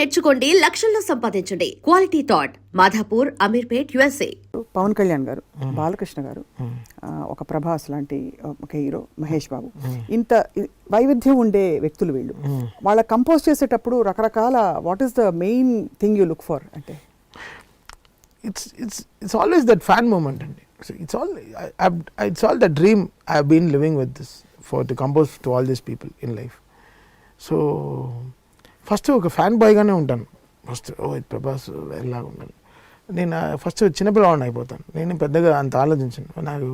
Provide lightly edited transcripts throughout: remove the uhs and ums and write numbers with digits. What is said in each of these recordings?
నేర్చుకోండి, లక్షల్లో సంపాదించండి. Quality thought Madhapur, Ameerpet, USA. Pawan Kalyan garu, Balakrishna గారు, ఒక ప్రభాస్ లాంటి ఒక హీరో, మహేష్ బాబు, ఇంత వైవిధ్యం ఉండే వ్యక్తులు వీళ్ళు. వాళ్ళ కంపోజ్ చేసేటప్పుడు రకరకాల what is the main thing you look for అంటే? It's always that fan moment అండి. It's all the dream I have been living with this to compose to all these people in life. So first ఒక fan బాయ్గానే ఉంటాను. First ఇది ప్రభాస్ ఎలాగా ఉండాలి, నేను first చిన్నపిల్లవాడిని అయిపోతాను. నేను పెద్దగా అంత ఆలోచించాను. నాకు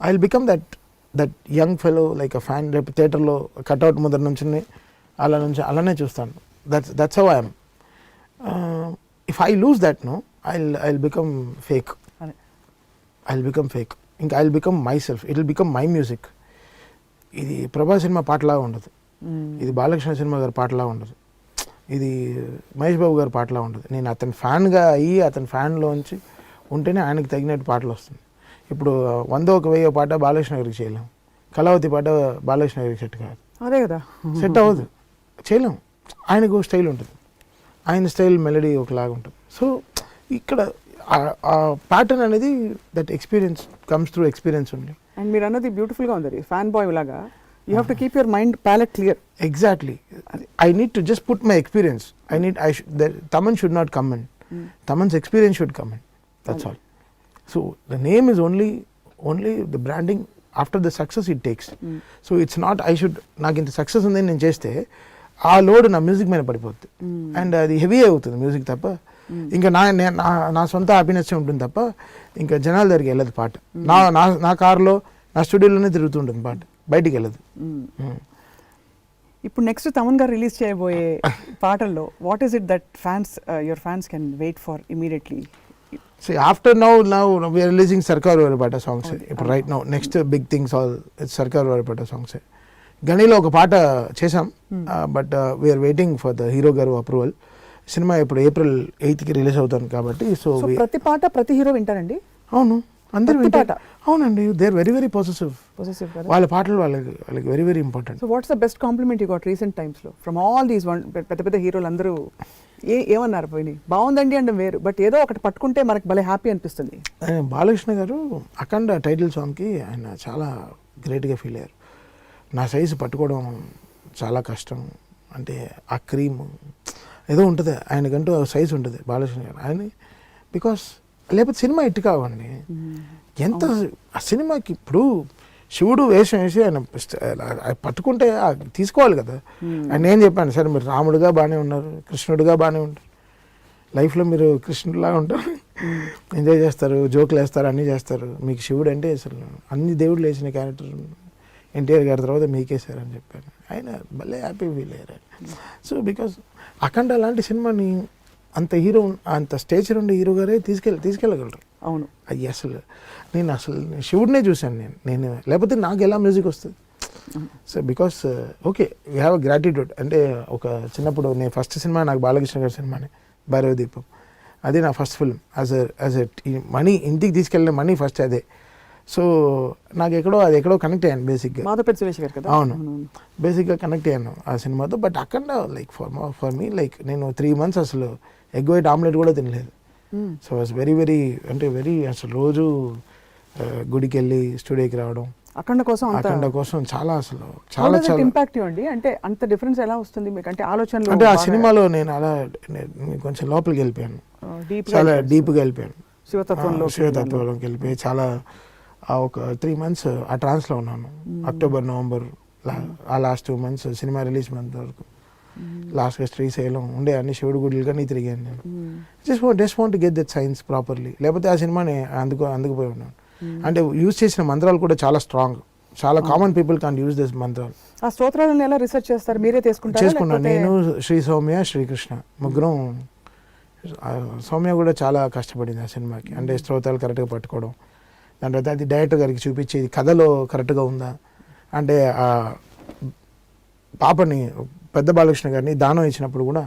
I will become that young fellow like a fan. రేపు థియేటర్లో కట్అవుట్ ముందర నుంచి అలానే చూస్తాను. That's how I am. If I lose that no I will become fake. ఇంకా I will become myself. It will become my music. ఇది Prabhas cinema పాటలాగా ఉండదు, ఇది బాలకృష్ణ సినిమా గారి పాటలా ఉండదు, ఇది మహేష్ బాబు గారి పాటలా ఉండదు. నేను అతని ఫ్యాన్గా అయ్యి అతని ఫ్యాన్లోంచి ఉంటేనే ఆయనకి తగినట్టు పాటలు వస్తుంది. ఇప్పుడు 100 ఒక 1000 పాట బాలకృష్ణ గారికి చేయలేం, కళావతి పాట బాలకృష్ణ గారికి సెట్ కాదు. అదే కదా, సెట్ అవ్వదు, చేయలేం. ఆయనకు స్టైల్ ఉంటుంది, ఆయన స్టైల్ మెలడీ ఒకలాగా ఉంటుంది. సో ఇక్కడ ఆ ప్యాటర్న్ అనేది that experience comes through experience ఉంది. అండ్ మీరు అన్నది బ్యూటిఫుల్గా ఉంది. ఫ్యాన్ బాయ్ లాగా you have to keep your mind palette clear. Exactly. I need to just put my experience. Taman should not come in. Taman's experience should come in. That's all. So the name is only the branding. After the success it takes. So it's not నాకు ఇంత success ఉంది నేను చేస్తే ఆ load నా music మీద పడిపోతుంది. And అది హెవీ అవుతుంది మ్యూజిక్ తప్ప. ఇంకా నా సొంత హ్యాపీనెస్ ఉంటుంది తప్ప ఇంకా జనాల దగ్గరికి వెళ్ళదు పాట. నా కార్లో నా స్టూడియోలోనే తిరుగుతుంటుంది పాట, బయటికి వెళ్ళదు. ఇప్పుడు నెక్స్ట్ తమన్ గారు రిలీజ్ చేయబోయే పాటల్లో what is it that your fans can wait for immediately? See, after now we are releasing Sarkar Varipata songs. Right now, next big things all it's Sarkar Varipata songs. Ganilo oka paata chesam, but we are waiting for the hero garu approval. Cinema ఇప్పుడు April 8th కి release అవుతాను కాబట్టి so ప్రతి పాట ప్రతి hero వింటారండి? అవును, అందరూ వింటారు. అవునండి, they are very very possessive. వాళ్ళ పాటలు వాళ్ళకి very very important. So what's the best compliment you got recent times లో ఫ్రమ్ ఆల్ దీస్ పెద్ద పెద్ద హీరోలు అందరూ ఏమన్నారు? పోయి బాగుందండి అంటే వేరు, బట్ ఏదో ఒకటి పట్టుకుంటే మనకు భలే హ్యాపీ అనిపిస్తుంది. బాలకృష్ణ గారు అఖండ టైటిల్ సాంగ్కి ఆయన చాలా గ్రేట్గా ఫీల్ అయ్యారు. నా సైజు పట్టుకోవడం చాలా కష్టం అంటే ఆ క్రీమ్ ఏదో ఉంటుంది, ఆయనకంటూ సైజు ఉంటుంది బాలకృష్ణ గారు. ఆయన బికాస్ లేకపోతే సినిమా ఇటు కావండి. ఎంత ఆ సినిమాకి ఇప్పుడు శివుడు వేషం వేసి ఆయన పట్టుకుంటే తీసుకోవాలి కదా. ఆయన ఏం చెప్పాను, సరే మీరు రాముడుగా బాగానే ఉన్నారు, కృష్ణుడిగా బాగానే ఉంటారు, లైఫ్లో మీరు కృష్ణుడిలాగా ఉంటారు, ఎంజాయ్ చేస్తారు, జోకులు వేస్తారు, అన్నీ చేస్తారు. మీకు శివుడు అంటే అసలు అన్ని దేవుళ్ళు వేసిన క్యారెక్టర్ ఎన్టీఆర్ గారి తర్వాత మీకేసారని చెప్పాను. ఆయన భలే హ్యాపీ ఫీల్ అయ్యారు. సో బికాస్ అఖండ లాంటి సినిమాని అంత హీరో, అంత స్టేచర్ ఉండే హీరో గారే తీసుకెళ్ళగలరు. అవును, అది అసలు నేను శివుడినే చూశాను నేను లేకపోతే నాకు ఎలా మ్యూజిక్ వస్తుంది. So because okay we have a gratitude. అంటే ఒక చిన్నప్పుడు నేను ఫస్ట్ సినిమా నాకు బాలకృష్ణ గారి సినిమానే భైరవ దీపం. అదే నా first film. As a money ఇంటికి తీసుకెళ్ళిన మనీ ఫస్ట్ అదే. సో నాకు అది ఎక్కడో కనెక్ట్ అయ్యాను బేసిక్గా. అవును, బేసిక్గా కనెక్ట్ అయ్యాను ఆ సినిమాతో. బట్ అక్కడ లైక్ ఫర్ మీ లైక్ నేను 3 months అసలు ఎగ్ వైట్ ఆమ్లెట్ కూడా తినలేదు. సో వాస్ వెరీ వెరీ అంటే వెరీ అసలు రోజు గుడికి వెళ్ళి స్టూడియోకి రావడం అఖండ కోసం చాలా అసలు చాలా ఇంపాక్టివ్ అండి. అంటే అంత డిఫరెన్స్ ఎలా వస్తుంది మీకు? అంటే ఆలోచనలు అంటే ఆ సినిమాలో నేను అలా కొంచెం లోపలికి వెళ్ళిపోయాను, చాలా డీప్గా వెళ్ళిపోయాను, శివతత్వంలోకి వెళ్ళిపోయి చాలా ఒక 3 months ఆ ట్రాన్స్లో ఉన్నాను. అక్టోబర్ నవంబర్ ఆ last 2 months cinema release month వరకు లాస్ట్గా శ్రీశైలం ఉండే అన్ని శివుడు గుడులు కానీ తిరిగాను నేను. Just want to get that science properly. లేకపోతే ఆ సినిమాని అందుకుపోయి ఉన్నాను. అంటే యూజ్ చేసిన మంత్రాలు కూడా చాలా స్ట్రాంగ్, చాలా common people can't use this మంత్రాలు. ఆ స్తోత్రాలను ఎలా రీసెర్చ్ చేస్తారు? మీరే చేసుకున్నాను నేను, శ్రీ సౌమ్య, శ్రీకృష్ణ ముగ్గురం. సౌమ్య కూడా చాలా కష్టపడింది ఆ సినిమాకి. అంటే స్తోత్రాలు కరెక్ట్గా పట్టుకోవడం, దాని తర్వాత అది డైరెక్టర్ గారికి చూపించేది కథలో కరెక్ట్గా ఉందా. అంటే ఆ పాపని పెద్ద బాలకృష్ణ గారిని దానం ఇచ్చినప్పుడు కూడా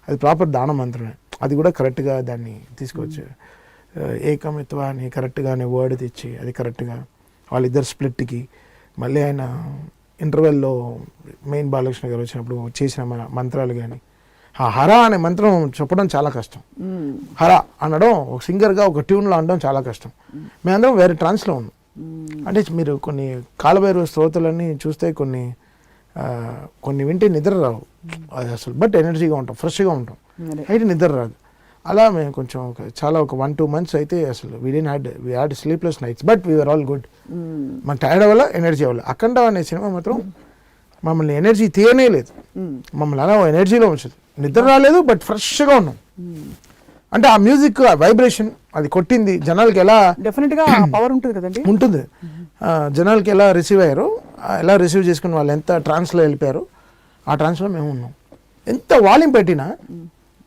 అది ప్రాపర్ దానం మంత్రమే, అది కూడా కరెక్ట్గా దాన్ని తీసుకొచ్చి ఏకమిత్వ అని కరెక్ట్గానే వర్డ్ తెచ్చి అది కరెక్ట్గా వాళ్ళిద్దరు స్ప్లిట్కి మళ్ళీ ఆయన ఇంటర్వెల్లో మెయిన్ బాలకృష్ణ గారు వచ్చినప్పుడు చేసిన మంత్రాలు కానీ ఆ హరా అనే మంత్రం చెప్పడం చాలా కష్టం. హరా అనడం ఒక సింగర్గా ఒక ట్యూన్లో అనడం చాలా కష్టం. మేమందరం వేరే ట్రాన్స్లో ఉన్నాం. అంటే మీరు కొన్ని కాలభైరవ స్తోత్రాలన్నీ చూస్తే కొన్ని వింటే నిద్ర రావు అది అసలు, బట్ ఎనర్జీగా ఉంటాం, ఫ్రెష్గా ఉంటాం, అయితే నిద్ర రాదు. అలా మేము కొంచెం చాలా ఒక 1-2 months అయితే అసలు we had sleepless nights, but we are all good. మాకు టైర్డ్ అవ్వాల, ఎనర్జీ అవ్వాలి. అఖండ అనే సినిమా మాత్రం మమ్మల్ని ఎనర్జీ తీయనే లేదు, మమ్మల్ని అలా ఎనర్జీలో ఉంచదు. నిద్ర రాలేదు, బట్ ఫ్రెష్గా ఉన్నాం. అంటే ఆ మ్యూజిక్, ఆ వైబ్రేషన్ అది కొట్టింది జనాలకి ఎలా డెఫినెట్గా పవర్ ఉంటుంది కదండి. ఉంటుంది. జనాలకి ఎలా రిసీవ్ అయ్యారో, ఎలా రిసీవ్ చేసుకుని వాళ్ళు ఎంత ట్రాన్స్లో వెళ్ళిపోయారో ఆ ట్రాన్స్లో మేము ఉన్నాం. ఎంత వాల్యూమ్ పెట్టినా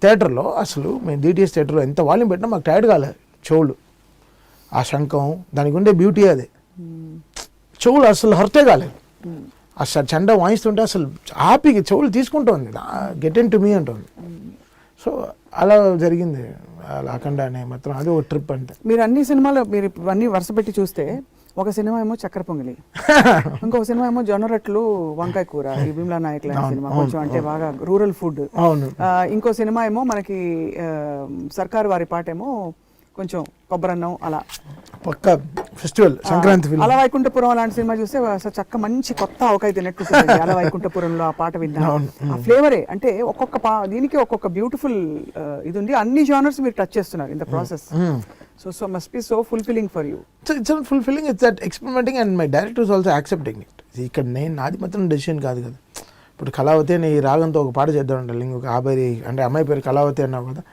థియేటర్లో, అసలు మేము డిటిఎస్ థియేటర్లో ఎంత వాల్యూమ్ పెట్టినా మాకు టైర్డ్ కాలేదు. చెవులు, ఆ శంఖం, దానికి ఉండే బ్యూటీ అదే. చెవులు అసలు హర్టే కాలేదు. అసలు చండ వాయిస్తుంటే అసలు హ్యాపీగా చెవులు తీసుకుంటుంది, గెట్ ఇన్ టు మీ అంటుంది. సో అలా జరిగింది అఖండ అనే మాత్రం. అది ఒక ట్రిప్. అంటే మీరు అన్ని సినిమాలు మీరు అన్ని వరుస పెట్టి చూస్తే, ఒక సినిమా ఏమో చక్కెర పొంగలి, ఇంకొక సినిమా ఏమో జొన్న రొట్టెలు వంకాయ కూర, ఈ భీమ్లా నాయక్ లాంటి సినిమా కొంచెం అంటే బాగా రూరల్ ఫుడ్. ఇంకో సినిమా ఏమో మనకి సర్కారు వారి పాట ఏమో కొంచెం కొబ్బరన్నం, అలా పక్క ఫెస్టివల్ సంక్రాంతి. అలా వైకుంఠపురం లాంటి సినిమా చూస్తే అసలు చక్క మంచి కొత్త ఆవకాయ తిన్నట్టు అలా వైకుంఠపురంలో ఆ పాట విన్నాను. ఆ ఫ్లేవరే అంటే ఒక్కొక్క దీనికి ఒక్కొక్క బ్యూటిఫుల్ ఇది ఉంది. అన్ని జానర్స్ మీరు టచ్ చేస్తున్నారు in the process. So must be so fulfilling for you. It's fulfilling, it's that experimenting and my director is also accepting it. ఇక్కడ నాది మాత్రం డెసిషన్ కాదు కదా. ఇప్పుడు కళావతి అని ఈ రాగంతో ఒక పాట చేద్దాం అంటే, ఇంకొక అంటే అమ్మాయి పేరు కళావతి అన్నావు కదా,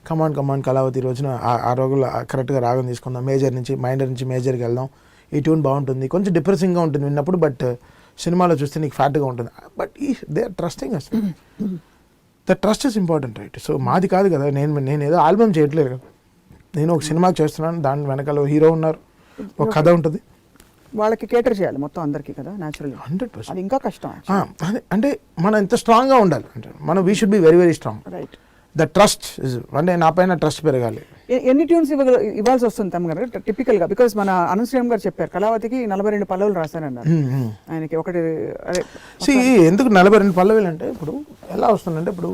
కమాన్ కళావతి రోజున ఆ రోజుల్లో కరెక్ట్గా రాగం తీసుకుందాం, మైండర్ నుంచి మేజర్కి వెళ్దాం, ఈ ట్యూన్ బాగుంటుంది, కొంచెం డిప్రెసింగ్గా ఉంటుంది విన్నప్పుడు, బట్ సినిమాలో చూస్తే నీకు ఫ్యాట్గా ఉంటుంది. But they are trusting us. The trust is important, right? So మాది కాదు కదా, నేను ఏదో ఆల్బమ్ చేయట్లేదు కదా, నేను ఒక సినిమాకి చేస్తున్నాను, దాని వెనకాల హీరో ఉన్నారు, ఒక కథ ఉంటుంది, వాళ్ళకి కేటర్ చేయాలి మొత్తం అందరికీ కదా, న్యాచురల్లీ 100%. అది ఇంకా కష్టం. అంటే మనం ఎంత స్ట్రాంగ్గా ఉండాలి అంటే, మనం we should be very very strong. Right. The trust అంటే నా పైన ట్రస్ట్ పెరగాలి. ఎన్ని ట్యూన్స్ ఇవ్వాల్సి వస్తుంది తమ్మ గారు టిపికల్గా? బికాస్ మన అనంత్ శ్రీరామ్ గారు చెప్పారు కళావతికి 42 పల్లవులు రాశానన్నారు ఆయనకి. ఒకటి ఎందుకు 42 పల్లవులు అంటే, ఇప్పుడు ఎలా వస్తుందంటే, ఇప్పుడు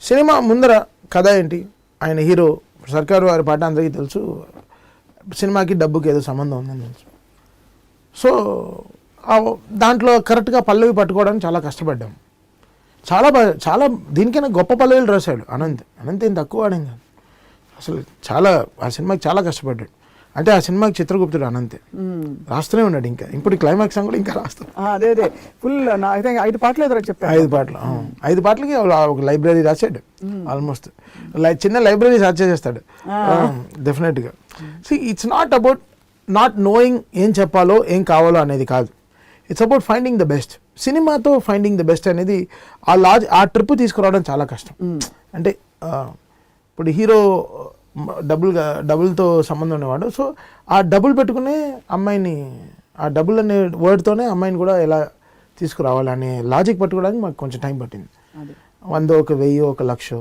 సినిమా ముందర కథ ఏంటి, ఆయన హీరో, సర్కారు వారి పాట అందరికీ తెలుసు, సినిమాకి డబ్బుకి ఏదో సంబంధం ఉందని తెలుసు. సో దాంట్లో కరెక్ట్గా పల్లవి పట్టుకోవడానికి చాలా కష్టపడ్డాం. చాలా దీనికైనా గొప్ప పల్లవిలు రాశాడు అనంత్ ఏం తక్కువ ఆడేం కాదు అసలు. ఆ సినిమాకి చాలా కష్టపడ్డాడు. అంటే ఆ సినిమాకి చిత్రగుప్తుడు అనంతే రాస్తూనే ఉన్నాడు. ఇప్పుడు క్లైమాక్స్ కూడా ఇంకా రాస్తాడు. అదే ఫుల్ 5 పాటలు ఎదురు చెప్పారు. 5 పాటలకి ఒక లైబ్రరీ రాశాడు. ఆల్మోస్ట్ చిన్న లైబ్రరీ చేస్తాడు డెఫినెట్గా. It's not about not knowing ఏం చెప్పాలో ఏం కావాలో అనేది కాదు. It's about finding the best. సినిమాతో ఫైండింగ్ ద బెస్ట్ అనేది ఆ ట్రిప్ తీసుకురావడం చాలా కష్టం. అంటే ఇప్పుడు హీరో డబుల్తో సంబంధం ఉండేవాడు. సో ఆ డబుల్ పెట్టుకునే అమ్మాయిని, ఆ డబుల్ అనే వర్డ్తోనే అమ్మాయిని కూడా ఎలా తీసుకురావాలనే లాజిక్ పట్టుకోవడానికి మాకు కొంచెం టైం పట్టింది. 100, 1000, 1,00,000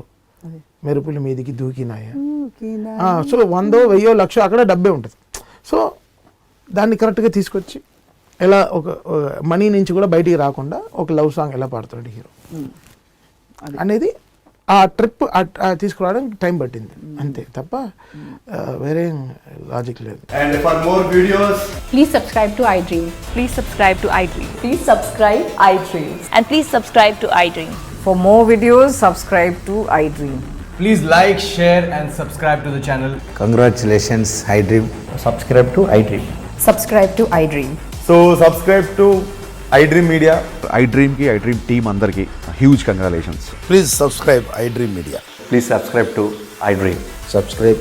మెరుపుల మీదికి దూకినాయ. సో 100, 1000, 1,00,000 అక్కడ డబ్బే ఉంటుంది. సో దాన్ని కరెక్ట్గా తీసుకొచ్చి ఎలా ఒక మనీ నుంచి కూడా బయటికి రాకుండా ఒక లవ్ సాంగ్ ఎలా పాడుతాడు హీరో అనేది ఆ ట్రిప్ తీసుకురావడానికి టైం పట్టింది అంతే తప్ప వేరే లాజిక్ లేదు. And for more videos, please subscribe to iDream. Please subscribe to iDream. Please subscribe iDream. And please subscribe to iDream. For more videos, subscribe to iDream. please like, share and subscribe to the channel. Congratulations, iDream. Subscribe to iDream. Subscribe to iDream. So subscribe to iDream Media. iDream team andarki huge congratulations. Please subscribe iDream Media. Please subscribe to iDream. Subscribe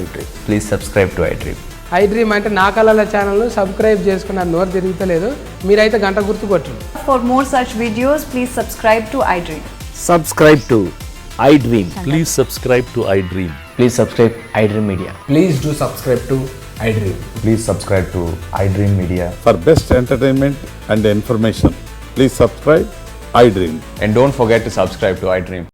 iDream. Please subscribe to iDream. iDream అంటే నా కళల ఛానల్ను subscribe చేసుకున్న నోరు తిరుగుతలేదు, మీరైతే గంట గుర్తు కొట్టండి. For more such videos, please subscribe to iDream. Subscribe to iDream. Please subscribe to iDream. Please subscribe iDream Media. Please do subscribe to iDream. Please subscribe to iDream Media. For best entertainment and information, please subscribe iDream. And don't forget to subscribe to iDream.